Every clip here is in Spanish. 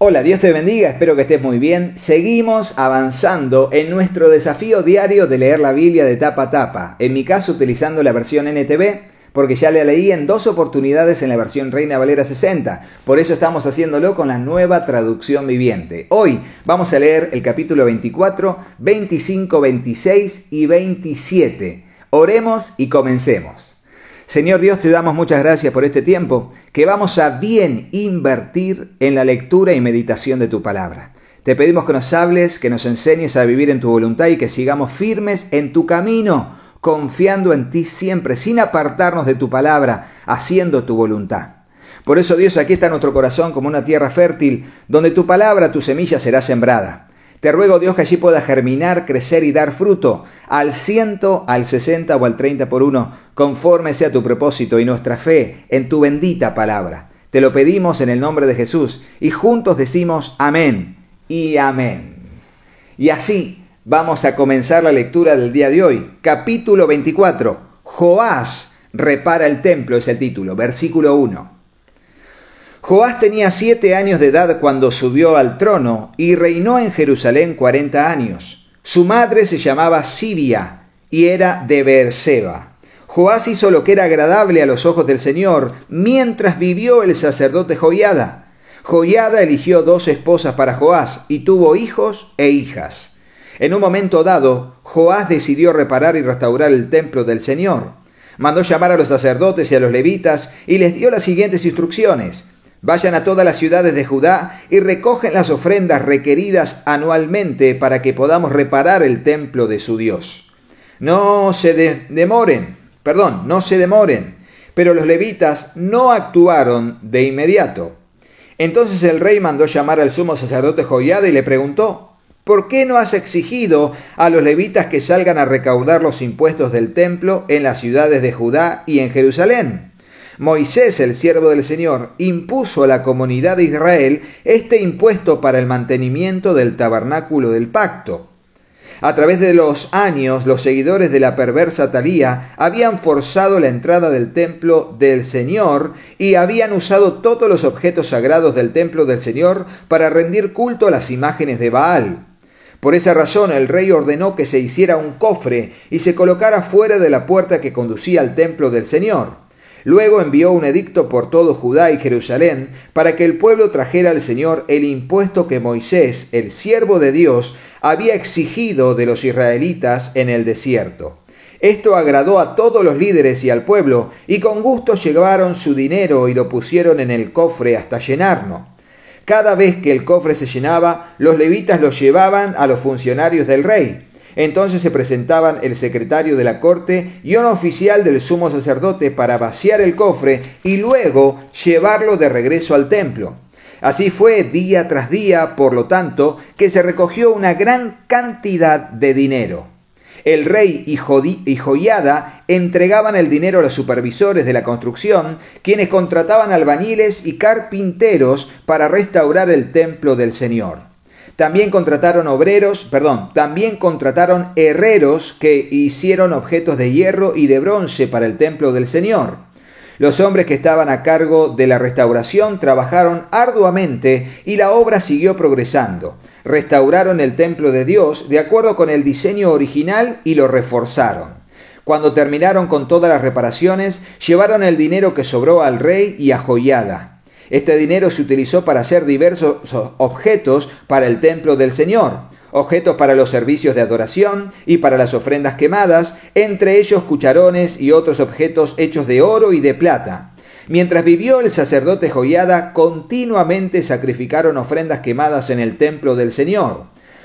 Hola, Dios te bendiga, espero que estés muy bien. Seguimos avanzando en nuestro desafío diario de leer la Biblia de tapa a tapa. En mi caso, utilizando la versión NTV, porque ya la leí en 2 oportunidades en la versión Reina Valera 60. Por eso estamos haciéndolo con la nueva traducción viviente. Hoy vamos a leer el capítulo 24, 25, 26 y 27. Oremos y comencemos. Señor Dios, te damos muchas gracias por este tiempo que vamos a bien invertir en la lectura y meditación de tu palabra. Te pedimos que nos hables, que nos enseñes a vivir en tu voluntad y que sigamos firmes en tu camino, confiando en ti siempre, sin apartarnos de tu palabra, haciendo tu voluntad. Por eso, Dios, aquí está nuestro corazón como una tierra fértil, donde tu palabra, tu semilla será sembrada. Te ruego, Dios, que allí pueda germinar, crecer y dar fruto al 100, al 60 o al 30 por uno, conforme sea tu propósito y nuestra fe en tu bendita palabra. Te lo pedimos en el nombre de Jesús y juntos decimos amén y amén. Y así vamos a comenzar la lectura del día de hoy. Capítulo 24. Joás repara el templo es el título, versículo 1. Joás tenía 7 años de edad cuando subió al trono y reinó en Jerusalén 40 años. Su madre se llamaba Sibia y era de Beerseba. Joás hizo lo que era agradable a los ojos del Señor mientras vivió el sacerdote Joiada. Joiada eligió 2 esposas para Joás y tuvo hijos e hijas. En un momento dado, Joás decidió reparar y restaurar el templo del Señor. Mandó llamar a los sacerdotes y a los levitas y les dio las siguientes instrucciones. Vayan a todas las ciudades de Judá y recogen las ofrendas requeridas anualmente para que podamos reparar el templo de su Dios. No se demoren, pero los levitas no actuaron de inmediato. Entonces el rey mandó llamar al sumo sacerdote Joiada y le preguntó: ¿por qué no has exigido a los levitas que salgan a recaudar los impuestos del templo en las ciudades de Judá y en Jerusalén? Moisés, el siervo del Señor, impuso a la comunidad de Israel este impuesto para el mantenimiento del tabernáculo del pacto. A través de los años, los seguidores de la perversa Talía habían forzado la entrada del templo del Señor y habían usado todos los objetos sagrados del templo del Señor para rendir culto a las imágenes de Baal. Por esa razón, el rey ordenó que se hiciera un cofre y se colocara fuera de la puerta que conducía al templo del Señor. Luego envió un edicto por todo Judá y Jerusalén para que el pueblo trajera al Señor el impuesto que Moisés, el siervo de Dios, había exigido de los israelitas en el desierto. Esto agradó a todos los líderes y al pueblo, y con gusto llevaron su dinero y lo pusieron en el cofre hasta llenarlo. Cada vez que el cofre se llenaba, los levitas lo llevaban a los funcionarios del rey. Entonces se presentaban el secretario de la corte y un oficial del sumo sacerdote para vaciar el cofre y luego llevarlo de regreso al templo. Así fue día tras día, por lo tanto, que se recogió una gran cantidad de dinero. El rey y Joiada entregaban el dinero a los supervisores de la construcción, quienes contrataban albañiles y carpinteros para restaurar el templo del Señor. También contrataron herreros que hicieron objetos de hierro y de bronce para el templo del Señor. Los hombres que estaban a cargo de la restauración trabajaron arduamente y la obra siguió progresando. Restauraron el templo de Dios de acuerdo con el diseño original y lo reforzaron. Cuando terminaron con todas las reparaciones, llevaron el dinero que sobró al rey y a Joiada. Este dinero se utilizó para hacer diversos objetos para el templo del Señor, objetos para los servicios de adoración y para las ofrendas quemadas, entre ellos cucharones y otros objetos hechos de oro y de plata. Mientras vivió el sacerdote Joiada, continuamente sacrificaron ofrendas quemadas en el templo del Señor.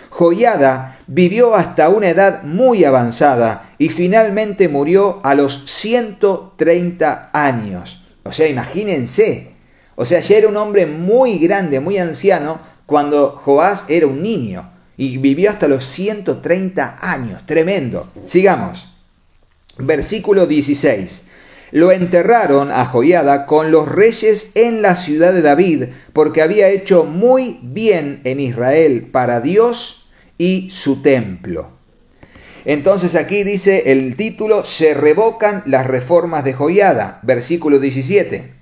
Joiada vivió hasta una edad muy avanzada y finalmente murió a los 130 años. O sea, imagínense. Ya era un hombre muy grande, muy anciano, cuando Joás era un niño. Y vivió hasta los 130 años. Tremendo. Sigamos. Versículo 16. Lo enterraron a Joiada con los reyes en la ciudad de David, porque había hecho muy bien en Israel para Dios y su templo. Entonces aquí dice el título: se revocan las reformas de Joiada. Versículo 17.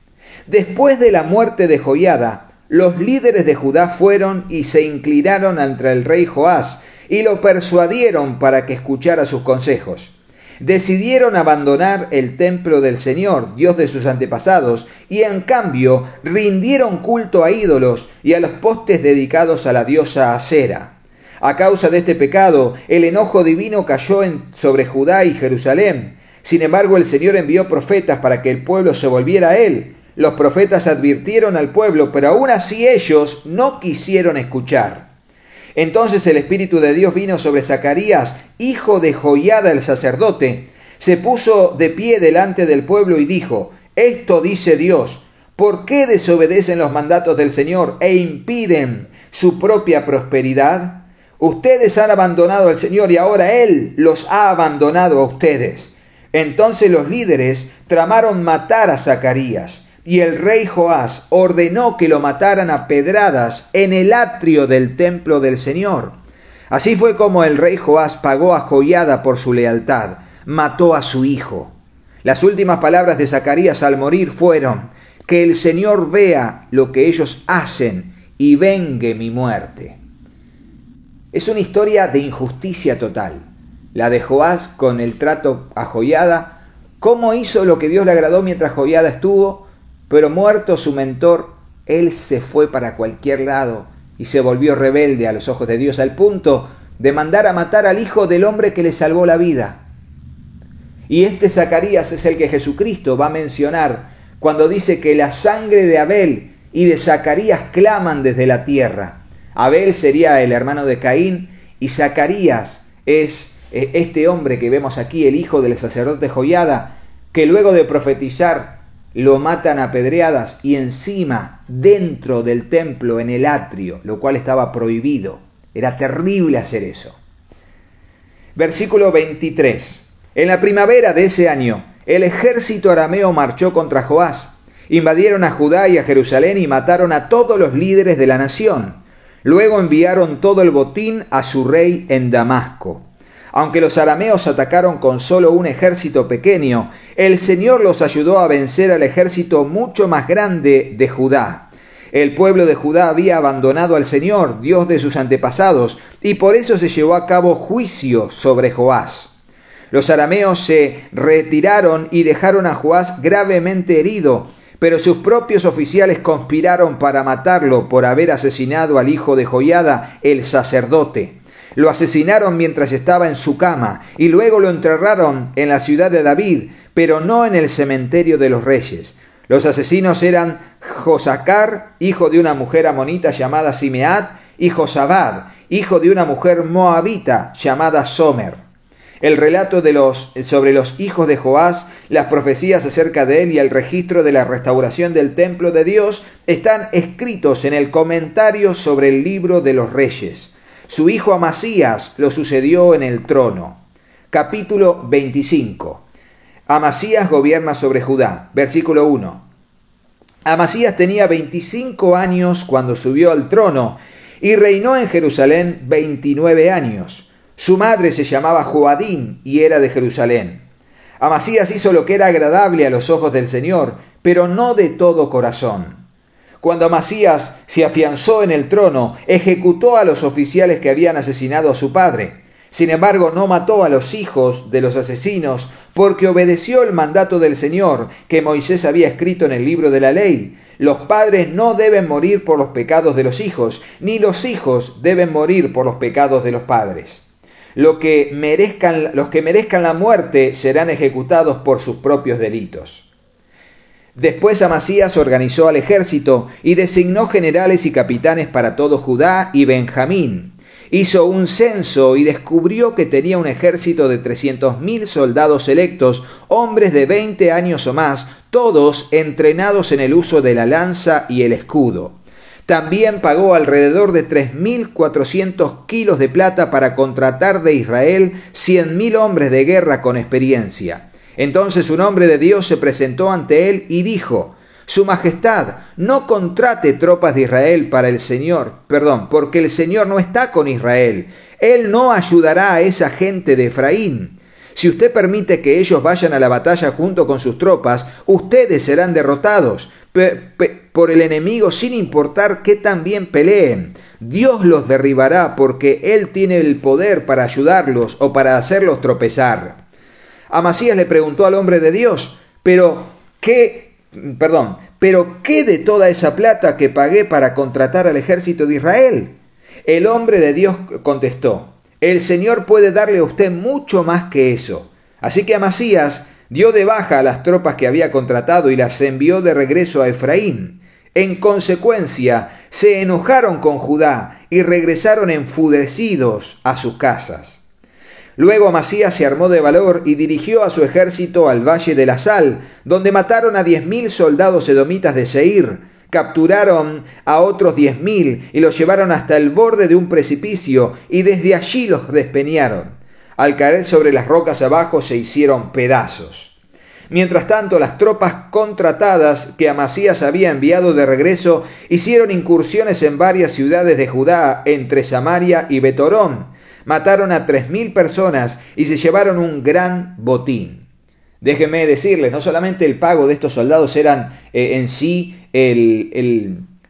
Después de la muerte de Joiada, los líderes de Judá fueron y se inclinaron ante el rey Joás y lo persuadieron para que escuchara sus consejos. Decidieron abandonar el templo del Señor, Dios de sus antepasados, y en cambio rindieron culto a ídolos y a los postes dedicados a la diosa Asera. A causa de este pecado, el enojo divino cayó sobre Judá y Jerusalén. Sin embargo, el Señor envió profetas para que el pueblo se volviera a Él. Los profetas advirtieron al pueblo, pero aún así ellos no quisieron escuchar. Entonces el Espíritu de Dios vino sobre Zacarías, hijo de Joiada el sacerdote. Se puso de pie delante del pueblo y dijo: «Esto dice Dios, ¿por qué desobedecen los mandatos del Señor e impiden su propia prosperidad? Ustedes han abandonado al Señor y ahora Él los ha abandonado a ustedes». Entonces los líderes tramaron matar a Zacarías, y el rey Joás ordenó que lo mataran a pedradas en el atrio del templo del Señor. Así fue como el rey Joás pagó a Joiada por su lealtad. Mató a su hijo. Las últimas palabras de Zacarías al morir fueron: «Que el Señor vea lo que ellos hacen y vengue mi muerte». Es una historia de injusticia total. La de Joás con el trato a Joiada, cómo hizo lo que Dios le agradó mientras Joiada estuvo, pero muerto su mentor, él se fue para cualquier lado y se volvió rebelde a los ojos de Dios al punto de mandar a matar al hijo del hombre que le salvó la vida. Y este Zacarías es el que Jesucristo va a mencionar cuando dice que la sangre de Abel y de Zacarías claman desde la tierra. Abel sería el hermano de Caín y Zacarías es este hombre que vemos aquí, el hijo del sacerdote Joiada, que luego de profetizar lo matan a pedradas y encima dentro del templo en el atrio, lo cual estaba prohibido. Era terrible hacer eso. Versículo 23. En la primavera de ese año, el ejército arameo marchó contra Joás. Invadieron a Judá y a Jerusalén y mataron a todos los líderes de la nación. Luego enviaron todo el botín a su rey en Damasco. Aunque los arameos atacaron con solo un ejército pequeño, el Señor los ayudó a vencer al ejército mucho más grande de Judá. El pueblo de Judá había abandonado al Señor, Dios de sus antepasados, y por eso se llevó a cabo juicio sobre Joás. Los arameos se retiraron y dejaron a Joás gravemente herido, pero sus propios oficiales conspiraron para matarlo por haber asesinado al hijo de Joiada, el sacerdote. Lo asesinaron mientras estaba en su cama y luego lo enterraron en la ciudad de David, pero no en el cementerio de los reyes. Los asesinos eran Josacar, hijo de una mujer amonita llamada Simeat, y Josabad, hijo de una mujer moabita llamada Somer. El relato sobre los hijos de Joás, las profecías acerca de él y el registro de la restauración del templo de Dios están escritos en el comentario sobre el libro de los reyes. Su hijo Amasías lo sucedió en el trono. Capítulo 25. Amasías gobierna sobre Judá. Versículo 1. Amasías tenía 25 años cuando subió al trono y reinó en Jerusalén 29 años. Su madre se llamaba Joadín y era de Jerusalén. Amasías hizo lo que era agradable a los ojos del Señor, pero no de todo corazón. Cuando Amasías se afianzó en el trono, ejecutó a los oficiales que habían asesinado a su padre. Sin embargo, no mató a los hijos de los asesinos, porque obedeció el mandato del Señor que Moisés había escrito en el libro de la ley. Los padres no deben morir por los pecados de los hijos, ni los hijos deben morir por los pecados de los padres. Los que merezcan la muerte serán ejecutados por sus propios delitos. Después Amasías organizó al ejército y designó generales y capitanes para todo Judá y Benjamín. Hizo un censo y descubrió que tenía un ejército de 300.000 soldados selectos, hombres de 20 años o más, todos entrenados en el uso de la lanza y el escudo. También pagó alrededor de 3.400 kilos de plata para contratar de Israel 100.000 hombres de guerra con experiencia. Entonces un hombre de Dios se presentó ante él y dijo: Su Majestad, no contrate tropas de Israel para el Señor, porque el Señor no está con Israel. Él no ayudará a esa gente de Efraín. Si usted permite que ellos vayan a la batalla junto con sus tropas, ustedes serán derrotados. por el enemigo sin importar qué tan bien peleen. Dios los derribará porque Él tiene el poder para ayudarlos o para hacerlos tropezar. Amasías le preguntó al hombre de Dios, ¿pero qué de toda esa plata que pagué para contratar al ejército de Israel? El hombre de Dios contestó, el Señor puede darle a usted mucho más que eso. Así que Amasías dio de baja a las tropas que había contratado y las envió de regreso a Efraín. En consecuencia, se enojaron con Judá y regresaron enfurecidos a sus casas. Luego Amasías se armó de valor y dirigió a su ejército al valle de la Sal, donde mataron a 10.000 soldados edomitas de Seir, capturaron a otros 10.000 y los llevaron hasta el borde de un precipicio y desde allí los despeñaron. Al caer sobre las rocas abajo se hicieron pedazos. Mientras tanto, las tropas contratadas que Amasías había enviado de regreso hicieron incursiones en varias ciudades de Judá entre Samaria y Betorón. Mataron a 3.000 personas y se llevaron un gran botín. Déjenme decirles, no solamente el pago de estos soldados eran en sí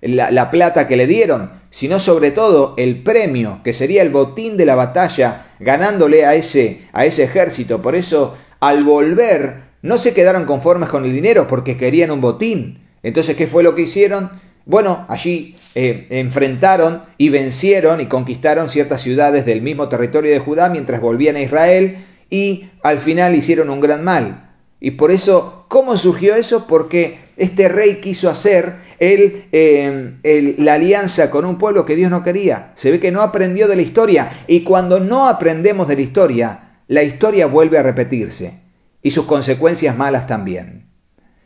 la plata que le dieron, sino sobre todo el premio, que sería el botín de la batalla, ganándole a ese ejército. Por eso, al volver, no se quedaron conformes con el dinero porque querían un botín. Entonces, ¿qué fue lo que hicieron? Bueno, allí enfrentaron y vencieron y conquistaron ciertas ciudades del mismo territorio de Judá mientras volvían a Israel y al final hicieron un gran mal. Y por eso, ¿cómo surgió eso? Porque este rey quiso hacer la alianza con un pueblo que Dios no quería. Se ve que no aprendió de la historia y cuando no aprendemos de la historia vuelve a repetirse y sus consecuencias malas también.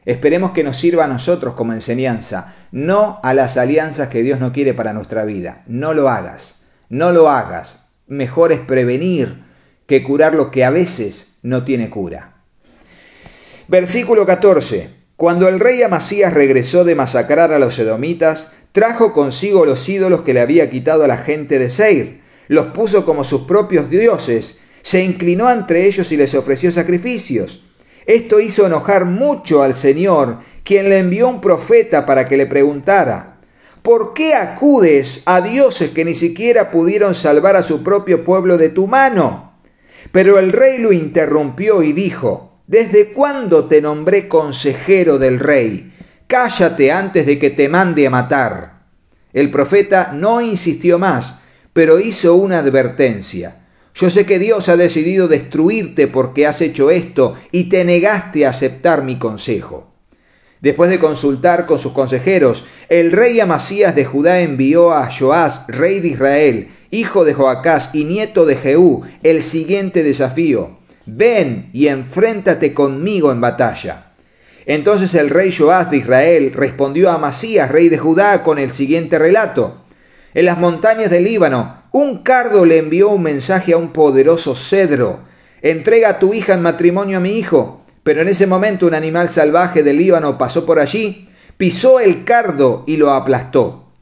Esperemos que nos sirva a nosotros como enseñanza, no a las alianzas que Dios no quiere para nuestra vida. No lo hagas, no lo hagas. Mejor es prevenir que curar lo que a veces no tiene cura. Versículo 14. Cuando el rey Amasías regresó de masacrar a los edomitas, trajo consigo los ídolos que le había quitado a la gente de Seir, los puso como sus propios dioses, se inclinó ante ellos y les ofreció sacrificios. Esto hizo enojar mucho al Señor, quien le envió un profeta para que le preguntara, ¿por qué acudes a dioses que ni siquiera pudieron salvar a su propio pueblo de tu mano? Pero el rey lo interrumpió y dijo, ¿desde cuándo te nombré consejero del rey? Cállate antes de que te mande a matar. El profeta no insistió más, pero hizo una advertencia. Yo sé que Dios ha decidido destruirte porque has hecho esto y te negaste a aceptar mi consejo. Después de consultar con sus consejeros, el rey Amasías de Judá envió a Joás, rey de Israel, hijo de Joacás y nieto de Jehú, el siguiente desafío. Ven y enfréntate conmigo en batalla. Entonces el rey Joás de Israel respondió a Amasías, rey de Judá, con el siguiente relato. En las montañas del Líbano, un cardo le envió un mensaje a un poderoso cedro. Entrega a tu hija en matrimonio a mi hijo. Pero en ese momento un animal salvaje del Líbano pasó por allí, pisó el cardo y lo aplastó.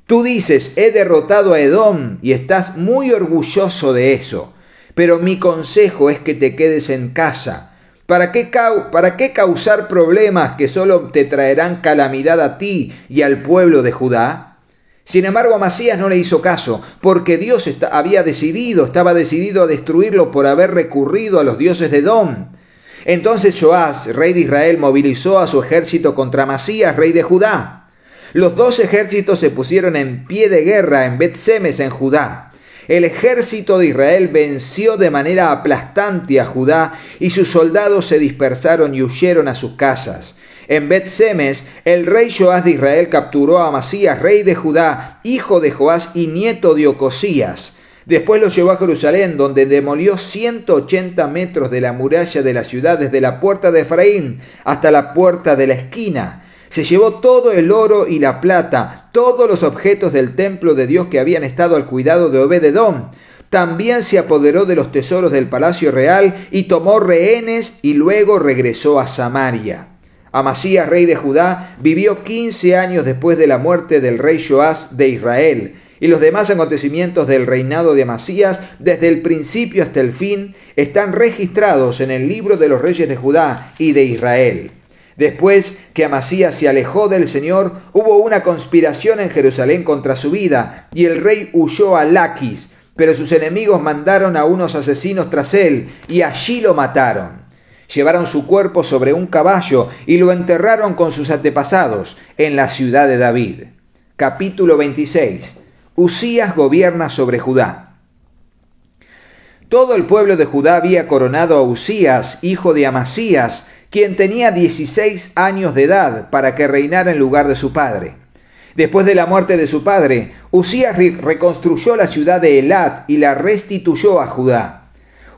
Tú dices, he derrotado a Edom y estás muy orgulloso de eso. Pero mi consejo es que te quedes en casa. ¿Para qué causar problemas que solo te traerán calamidad a ti y al pueblo de Judá? Sin embargo, Amasías no le hizo caso, porque Dios estaba decidido a destruirlo por haber recurrido a los dioses de Edom. Entonces Joás, rey de Israel, movilizó a su ejército contra Amasías, rey de Judá. Los dos ejércitos se pusieron en pie de guerra en Bet-Semes, en Judá. El ejército de Israel venció de manera aplastante a Judá y sus soldados se dispersaron y huyeron a sus casas. En Bet-Semes, el rey Joás de Israel capturó a Amasías, rey de Judá, hijo de Joás y nieto de Ocosías. Después lo llevó a Jerusalén, donde demolió 180 metros de la muralla de la ciudad, desde la puerta de Efraín hasta la puerta de la esquina. Se llevó todo el oro y la plata, todos los objetos del templo de Dios que habían estado al cuidado de Obed-Edom. También se apoderó de los tesoros del palacio real y tomó rehenes y luego regresó a Samaria. Amasías, rey de Judá, vivió 15 años después de la muerte del rey Joás de Israel, y los demás acontecimientos del reinado de Amasías, desde el principio hasta el fin, están registrados en el libro de los reyes de Judá y de Israel. Después que Amasías se alejó del Señor, hubo una conspiración en Jerusalén contra su vida, y el rey huyó a Laquis, pero sus enemigos mandaron a unos asesinos tras él, y allí lo mataron. Llevaron su cuerpo sobre un caballo y lo enterraron con sus antepasados en la ciudad de David. Capítulo 26. Uzías gobierna sobre Judá. Todo el pueblo de Judá había coronado a Uzías, hijo de Amasías, quien tenía 16 años de edad, para que reinara en lugar de su padre. Después de la muerte de su padre, Uzías reconstruyó la ciudad de Elat y la restituyó a Judá.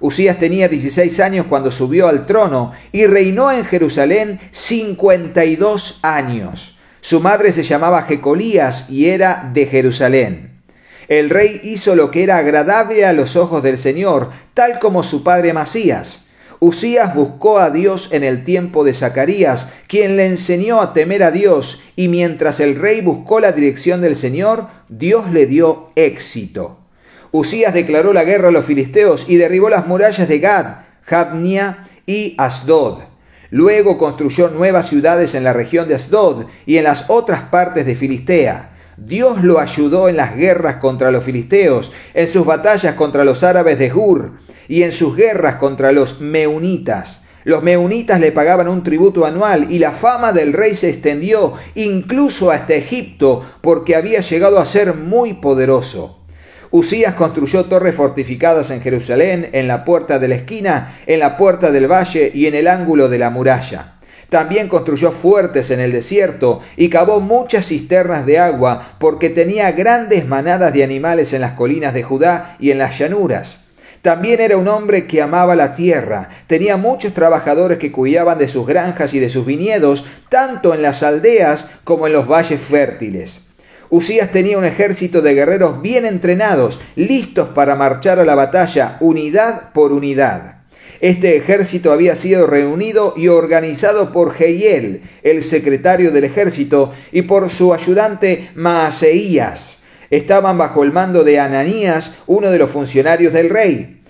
Uzías tenía 16 años cuando subió al trono y reinó en Jerusalén 52 años. Su madre se llamaba Jecolías y era de Jerusalén. El rey hizo lo que era agradable a los ojos del Señor, tal como su padre Amasías. Uzías buscó a Dios en el tiempo de Zacarías, quien le enseñó a temer a Dios, y mientras el rey buscó la dirección del Señor, Dios le dio éxito. Uzías declaró la guerra a los filisteos y derribó las murallas de Gad, Jabnia y Asdod. Luego construyó nuevas ciudades en la región de Asdod y en las otras partes de Filistea. Dios lo ayudó en las guerras contra los filisteos, en sus batallas contra los árabes de Gur y en sus guerras contra los meunitas. Los meunitas le pagaban un tributo anual y la fama del rey se extendió incluso hasta Egipto, porque había llegado a ser muy poderoso. Uzías construyó torres fortificadas en Jerusalén, en la puerta de la esquina, en la puerta del valle y en el ángulo de la muralla. También construyó fuertes en el desierto y cavó muchas cisternas de agua, porque tenía grandes manadas de animales en las colinas de Judá y en las llanuras. También era un hombre que amaba la tierra. Tenía muchos trabajadores que cuidaban de sus granjas y de sus viñedos, tanto en las aldeas como en los valles fértiles. Uzías tenía un ejército de guerreros bien entrenados, listos para marchar a la batalla, unidad por unidad. Este ejército había sido reunido y organizado por Jehiel, el secretario del ejército, y por su ayudante Maaseías. Estaban bajo el mando de Ananías, uno de los funcionarios del rey.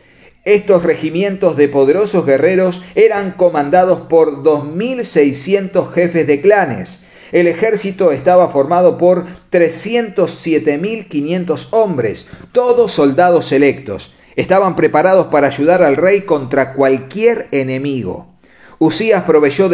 Estos regimientos de poderosos guerreros eran comandados por 2.600 jefes de clanes. El ejército estaba formado por 307.500 hombres, todos soldados selectos. Estaban preparados para ayudar al rey contra cualquier enemigo. Uzías proveyó a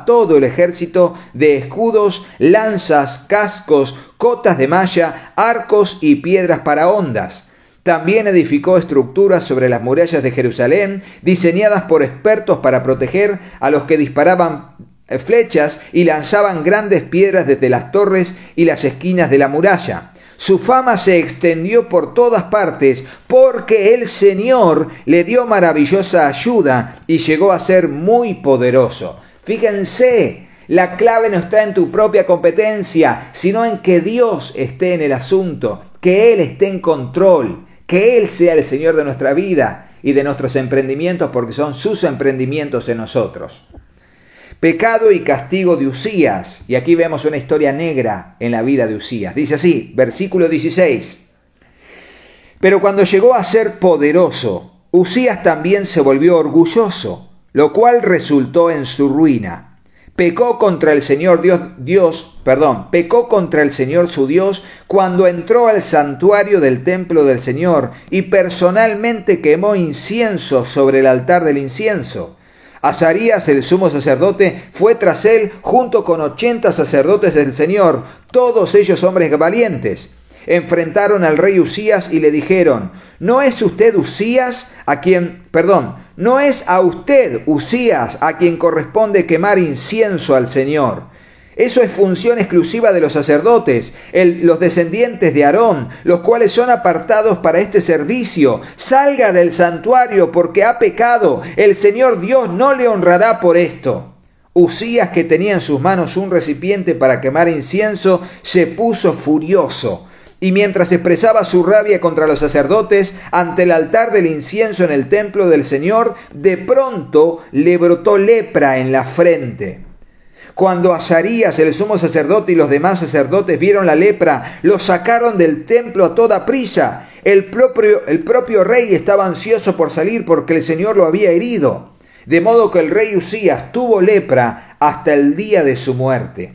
todo el ejército de escudos, lanzas, cascos, cotas de malla, arcos y piedras para hondas. También edificó estructuras sobre las murallas de Jerusalén, diseñadas por expertos para proteger a los que disparaban flechas y lanzaban grandes piedras desde las torres y las esquinas de la muralla. Su fama se extendió por todas partes porque el Señor le dio maravillosa ayuda y llegó a ser muy poderoso. Fíjense, la clave no está en tu propia competencia, sino en que Dios esté en el asunto, que Él esté en control, que Él sea el Señor de nuestra vida y de nuestros emprendimientos, porque son sus emprendimientos en nosotros. Pecado y castigo de Uzías. Y aquí vemos una historia negra en la vida de Uzías. Dice así, versículo 16. Pero cuando llegó a ser poderoso, Uzías también se volvió orgulloso, lo cual resultó en su ruina. Pecó contra el Señor pecó contra el Señor su Dios cuando entró al santuario del templo del Señor y personalmente quemó incienso sobre el altar del incienso. Azarías, el sumo sacerdote, fue tras él junto con 80 sacerdotes del Señor, todos ellos hombres valientes. Enfrentaron al rey Uzías y le dijeron: ¿No es a usted Uzías a quien corresponde quemar incienso al Señor? Eso es función exclusiva de los sacerdotes, los descendientes de Aarón, los cuales son apartados para este servicio. Salga del santuario porque ha pecado. El Señor Dios no le honrará por esto. Uzías, que tenía en sus manos un recipiente para quemar incienso, se puso furioso. Y mientras expresaba su rabia contra los sacerdotes ante el altar del incienso en el templo del Señor, de pronto le brotó lepra en la frente. Cuando Azarías, el sumo sacerdote, y los demás sacerdotes vieron la lepra, lo sacaron del templo a toda prisa. El propio rey estaba ansioso por salir porque el Señor lo había herido. De modo que el rey Usías tuvo lepra hasta el día de su muerte.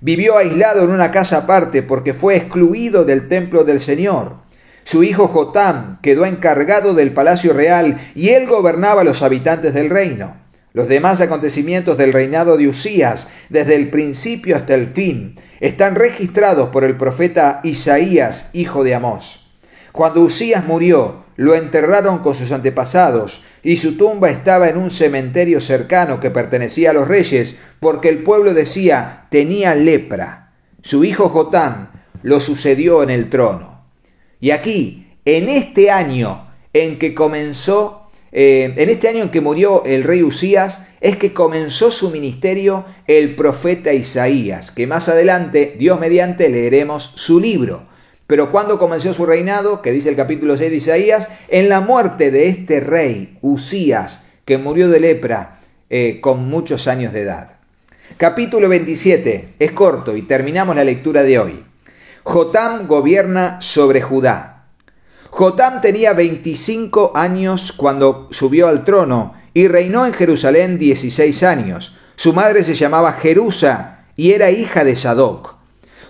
Vivió aislado en una casa aparte porque fue excluido del templo del Señor. Su hijo Jotam quedó encargado del palacio real y él gobernaba a los habitantes del reino. Los demás acontecimientos del reinado de Usías, desde el principio hasta el fin, están registrados por el profeta Isaías, hijo de Amós. Cuando Usías murió, lo enterraron con sus antepasados, y su tumba estaba en un cementerio cercano que pertenecía a los reyes, porque el pueblo decía, tenía lepra. Su hijo Jotam lo sucedió en el trono. Y aquí, en este año en que murió el rey Usías, es que comenzó su ministerio el profeta Isaías, que más adelante, Dios mediante, leeremos su libro. Pero ¿cuándo comenzó su reinado? Que dice el capítulo 6 de Isaías, en la muerte de este rey Usías, que murió de lepra con muchos años de edad. Capítulo 27, es corto y terminamos la lectura de hoy. Jotam gobierna sobre Judá. Jotam tenía 25 años cuando subió al trono y reinó en Jerusalén 16 años. Su madre se llamaba Jerusa y era hija de Sadoc.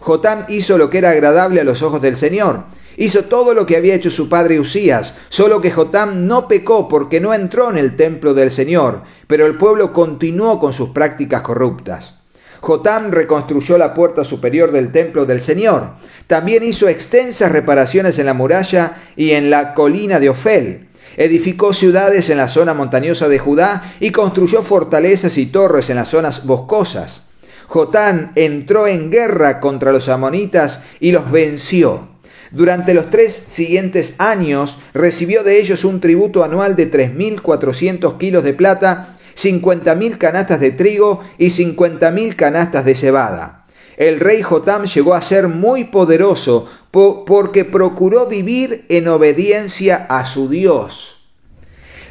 Jotam hizo lo que era agradable a los ojos del Señor. Hizo todo lo que había hecho su padre Usías, solo que Jotam no pecó porque no entró en el templo del Señor, pero el pueblo continuó con sus prácticas corruptas. Jotam reconstruyó la puerta superior del templo del Señor. También hizo extensas reparaciones en la muralla y en la colina de Ofel. Edificó ciudades en la zona montañosa de Judá y construyó fortalezas y torres en las zonas boscosas. Jotam entró en guerra contra los amonitas y los venció. Durante los 3 siguientes años recibió de ellos un tributo anual de 3.400 kilos de plata, 50.000 canastas de trigo y 50.000 canastas de cebada. El rey Jotam llegó a ser muy poderoso porque procuró vivir en obediencia a su Dios.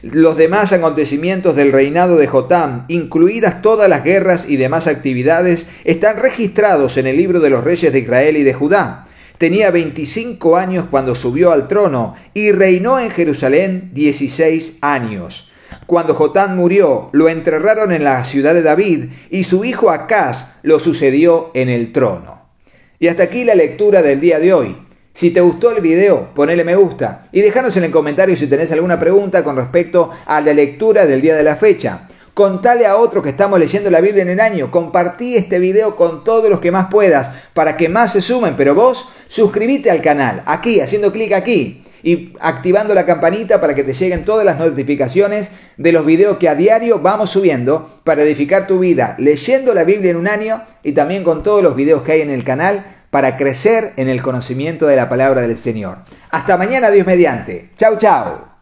Los demás acontecimientos del reinado de Jotam, incluidas todas las guerras y demás actividades, están registrados en el libro de los reyes de Israel y de Judá. Tenía 25 años cuando subió al trono y reinó en Jerusalén 16 años. Cuando Jotam murió, lo enterraron en la ciudad de David y su hijo Acaz lo sucedió en el trono. Y hasta aquí la lectura del día de hoy. Si te gustó el video, ponele me gusta y déjanos en el comentario si tenés alguna pregunta con respecto a la lectura del día de la fecha. Contale a otros que estamos leyendo la Biblia en el año. Compartí este video con todos los que más puedas para que más se sumen. Pero vos, suscríbete al canal, aquí, haciendo clic aquí. Y activando la campanita para que te lleguen todas las notificaciones de los videos que a diario vamos subiendo para edificar tu vida leyendo la Biblia en un año y también con todos los videos que hay en el canal para crecer en el conocimiento de la palabra del Señor. Hasta mañana, Dios mediante. Chau, chau.